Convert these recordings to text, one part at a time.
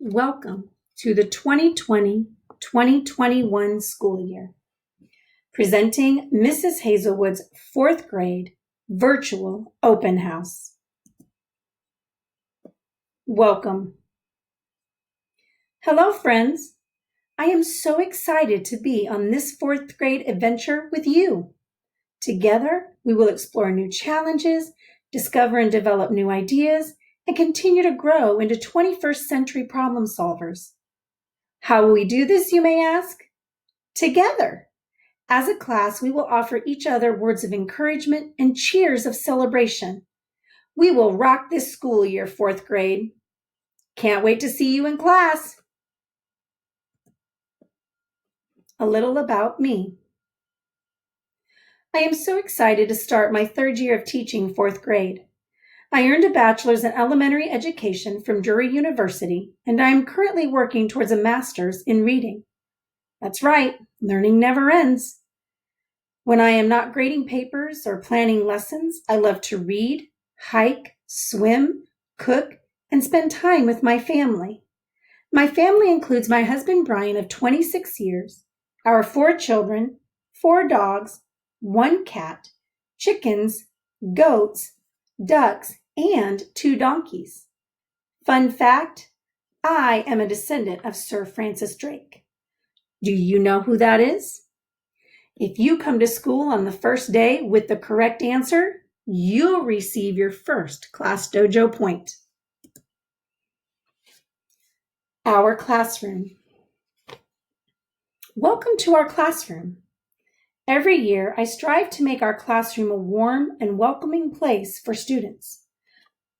Welcome to the 2020-2021 school year. Presenting Mrs. Hazelwood's 4th grade virtual open house. Welcome. Hello, friends. I am so excited to be on this 4th grade adventure with you. Together, we will explore new challenges, discover and develop new ideas, and continue to grow into 21st century problem solvers. How will we do this, you may ask? Together. As a class, we will offer each other words of encouragement and cheers of celebration. We will rock this school year, 4th grade. Can't wait to see you in class. A little about me. I am so excited to start my 3rd year of teaching 4th grade. I earned a bachelor's in elementary education from Drury University, and I am currently working towards a master's in reading. That's right, learning never ends. When I am not grading papers or planning lessons, I love to read, hike, swim, cook, and spend time with my family. My family includes my husband Brian of 26 years, our 4 children, 4 dogs, 1 cat, chickens, goats, ducks, and 2 donkeys. Fun fact, I am a descendant of Sir Francis Drake. Do you know who that is? If you come to school on the first day with the correct answer, you'll receive your first Class Dojo point. Our classroom. Welcome to our classroom. Every year, I strive to make our classroom a warm and welcoming place for students.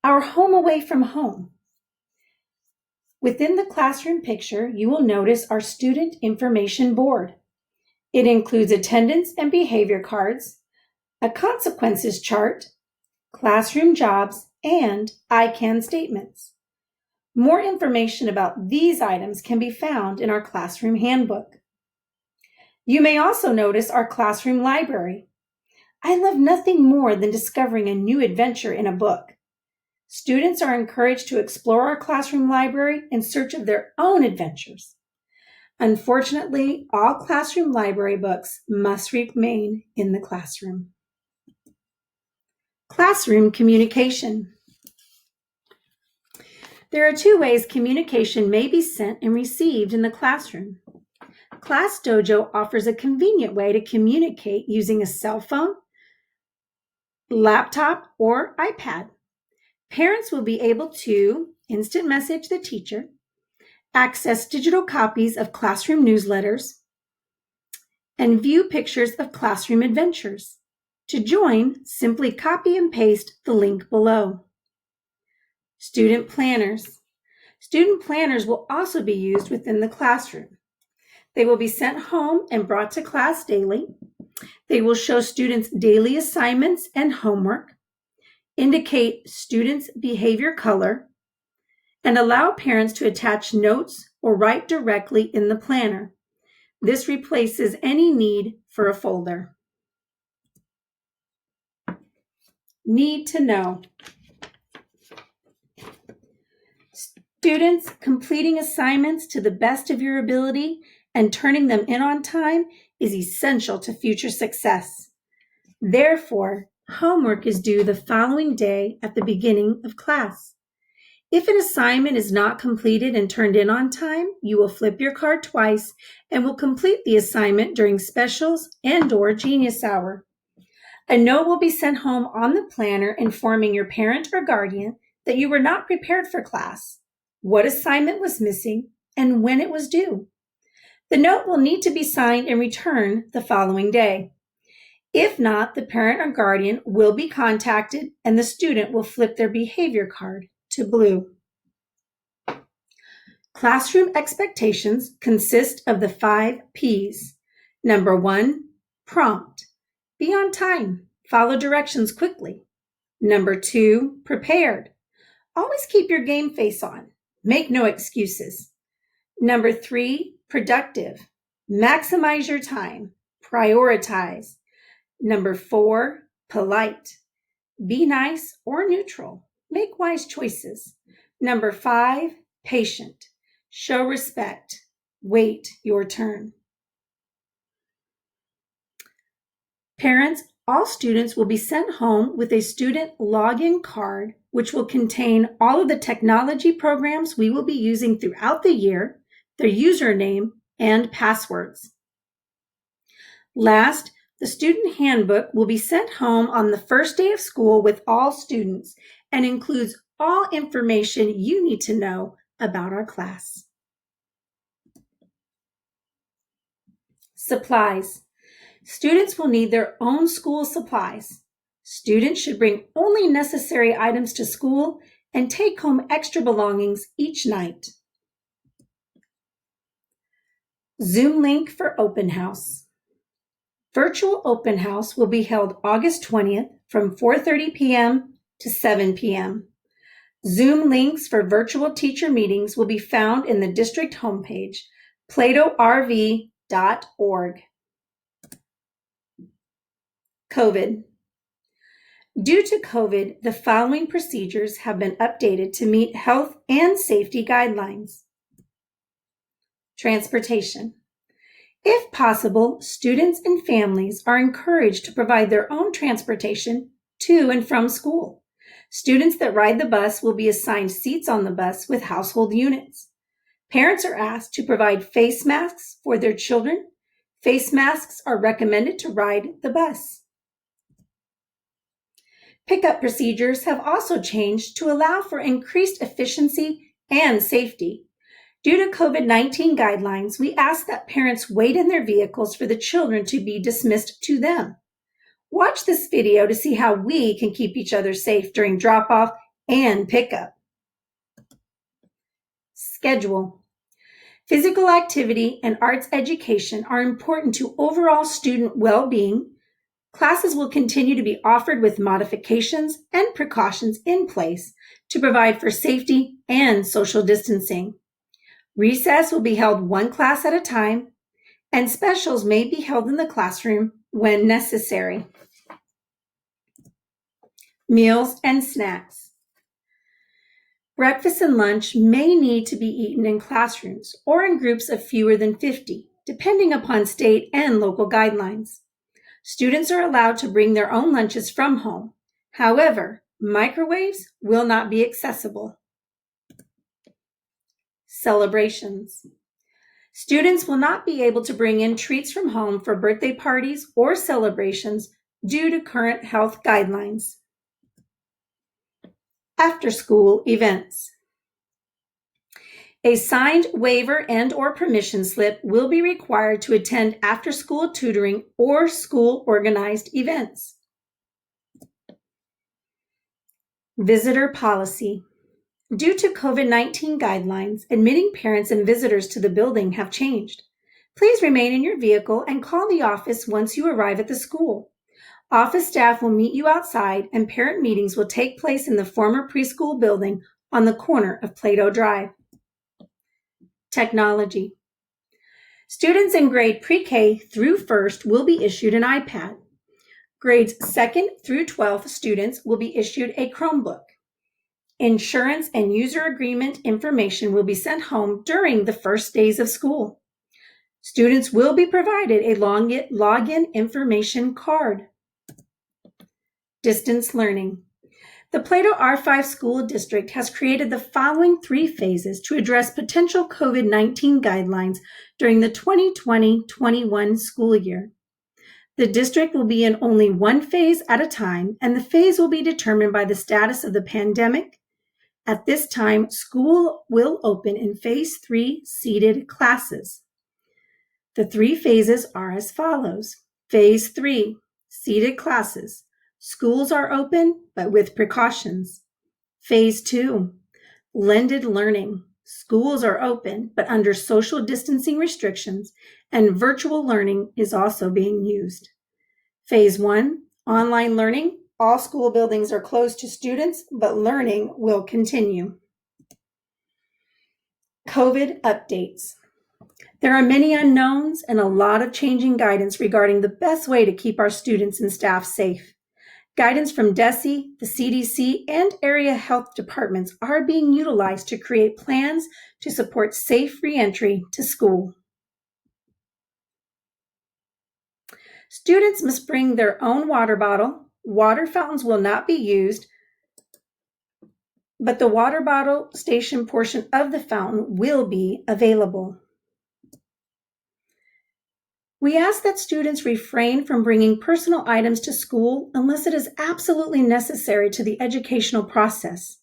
Our home away from home. Within the classroom picture, you will notice our student information board. It includes attendance and behavior cards, a consequences chart, classroom jobs, and I can statements. More information about these items can be found in our classroom handbook. You may also notice our classroom library. I love nothing more than discovering a new adventure in a book. Students are encouraged to explore our classroom library in search of their own adventures. Unfortunately, all classroom library books must remain in the classroom. Classroom communication. There are 2 ways communication may be sent and received in the classroom. Class Dojo offers a convenient way to communicate using a cell phone, laptop, or iPad. Parents will be able to instant message the teacher, access digital copies of classroom newsletters, and view pictures of classroom adventures. To join, simply copy and paste the link below. Student planners. Student planners will also be used within the classroom. They will be sent home and brought to class daily. They will show students daily assignments and homework, indicate students' behavior color, and allow parents to attach notes or write directly in the planner. This replaces any need for a folder. Need to know. Students, completing assignments to the best of your ability and turning them in on time is essential to future success. Therefore, homework is due the following day at the beginning of class. If an assignment is not completed and turned in on time, you will flip your card twice and will complete the assignment during specials and/or Genius Hour. A note will be sent home on the planner informing your parent or guardian that you were not prepared for class, what assignment was missing, and when it was due. The note will need to be signed and returned the following day. If not, the parent or guardian will be contacted and the student will flip their behavior card to blue. Classroom expectations consist of the 5 P's. Number 1, prompt. Be on time. Follow directions quickly. Number 2, prepared. Always keep your game face on. Make no excuses. Number 3, productive. Maximize your time. Prioritize. Number 4, polite. Be nice or neutral. Make wise choices. Number 5, patient. Show respect. Wait your turn. Parents, all students will be sent home with a student login card, which will contain all of the technology programs we will be using throughout the year, their username, and passwords. Last, the student handbook will be sent home on the first day of school with all students and includes all information you need to know about our class. Supplies. Students will need their own school supplies. Students should bring only necessary items to school and take home extra belongings each night. Zoom link for open house. Virtual open house will be held August 20th from 4:30 p.m. to 7 p.m. Zoom links for virtual teacher meetings will be found in the district homepage, platorv.org. COVID. Due to COVID, the following procedures have been updated to meet health and safety guidelines. Transportation. If possible, students and families are encouraged to provide their own transportation to and from school. Students that ride the bus will be assigned seats on the bus with household units. Parents are asked to provide face masks for their children. Face masks are recommended to ride the bus. Pickup procedures have also changed to allow for increased efficiency and safety. Due to COVID-19 guidelines, we ask that parents wait in their vehicles for the children to be dismissed to them. Watch this video to see how we can keep each other safe during drop-off and pickup. Schedule. Physical activity and arts education are important to overall student well-being. Classes will continue to be offered with modifications and precautions in place to provide for safety and social distancing. Recess will be held one class at a time, and specials may be held in the classroom when necessary. Meals and snacks. Breakfast and lunch may need to be eaten in classrooms or in groups of fewer than 50, depending upon state and local guidelines. Students are allowed to bring their own lunches from home. However, microwaves will not be accessible. Celebrations. Students will not be able to bring in treats from home for birthday parties or celebrations due to current health guidelines. After-school events. A signed waiver and/or permission slip will be required to attend after-school tutoring or school-organized events. Visitor policy. Due to COVID-19 guidelines, admitting parents and visitors to the building have changed. Please remain in your vehicle and call the office once you arrive at the school. Office staff will meet you outside, and parent meetings will take place in the former preschool building on the corner of Plato Drive. Technology. Students in grade pre-K through 1st will be issued an iPad. Grades 2nd through 12th students will be issued a Chromebook. Insurance and user agreement information will be sent home during the first days of school. Students will be provided a login information card. Distance learning. The Plato R5 School District has created the following 3 phases to address potential COVID-19 guidelines during the 2020-21 school year. The district will be in only one phase at a time, and the phase will be determined by the status of the pandemic. At this time, school will open in Phase 3 seated classes. The 3 phases are as follows. Phase 3, seated classes. Schools are open, but with precautions. Phase 2, blended learning. Schools are open, but under social distancing restrictions, and virtual learning is also being used. Phase 1, online learning. All school buildings are closed to students, but learning will continue. COVID updates. There are many unknowns and a lot of changing guidance regarding the best way to keep our students and staff safe. Guidance from DESE, the CDC, and area health departments are being utilized to create plans to support safe reentry to school. Students must bring their own water bottle. Water fountains will not be used, but the water bottle station portion of the fountain will be available. We ask that students refrain from bringing personal items to school unless it is absolutely necessary to the educational process.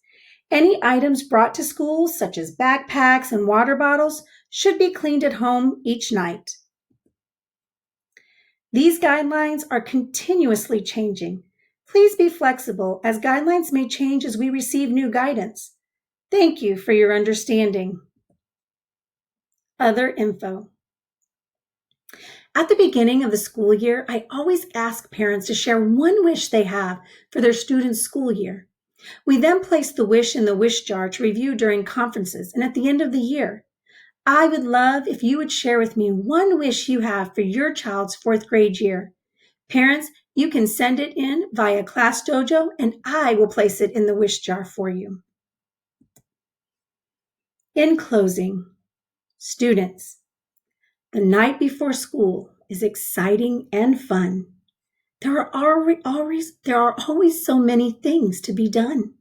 Any items brought to school, such as backpacks and water bottles, should be cleaned at home each night. These guidelines are continuously changing. Please be flexible, as guidelines may change as we receive new guidance. Thank you for your understanding. Other info. At the beginning of the school year, I always ask parents to share one wish they have for their students' school year. We then place the wish in the wish jar to review during conferences and at the end of the year. I would love if you would share with me one wish you have for your child's fourth grade year. Parents, you can send it in via Class Dojo and I will place it in the wish jar for you. In closing, students, the night before school is exciting and fun. There are always so many things to be done.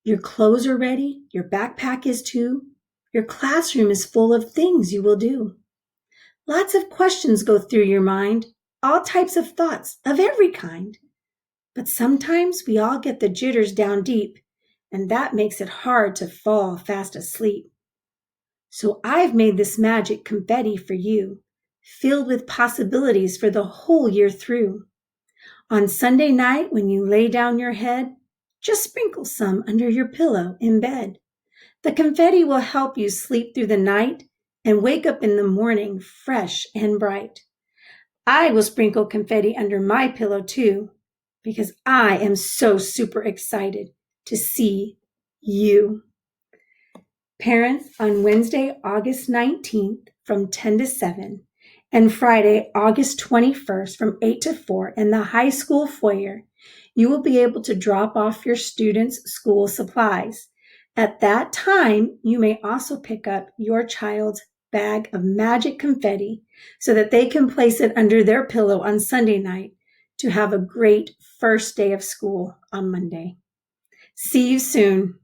Your clothes are ready, your backpack is too. Your classroom is full of things you will do. Lots of questions go through your mind, all types of thoughts of every kind. But sometimes we all get the jitters down deep, and that makes it hard to fall fast asleep. So I've made this magic confetti for you, filled with possibilities for the whole year through. On Sunday night, when you lay down your head, just sprinkle some under your pillow in bed. The confetti will help you sleep through the night and wake up in the morning fresh and bright. I will sprinkle confetti under my pillow too, because I am so super excited to see you. Parents, on Wednesday, August 19th from 10 to 7 and Friday, August 21st from 8 to 4 in the high school foyer, you will be able to drop off your students' school supplies. At that time, you may also pick up your child's bag of magic confetti so that they can place it under their pillow on Sunday night to have a great first day of school on Monday. See you soon.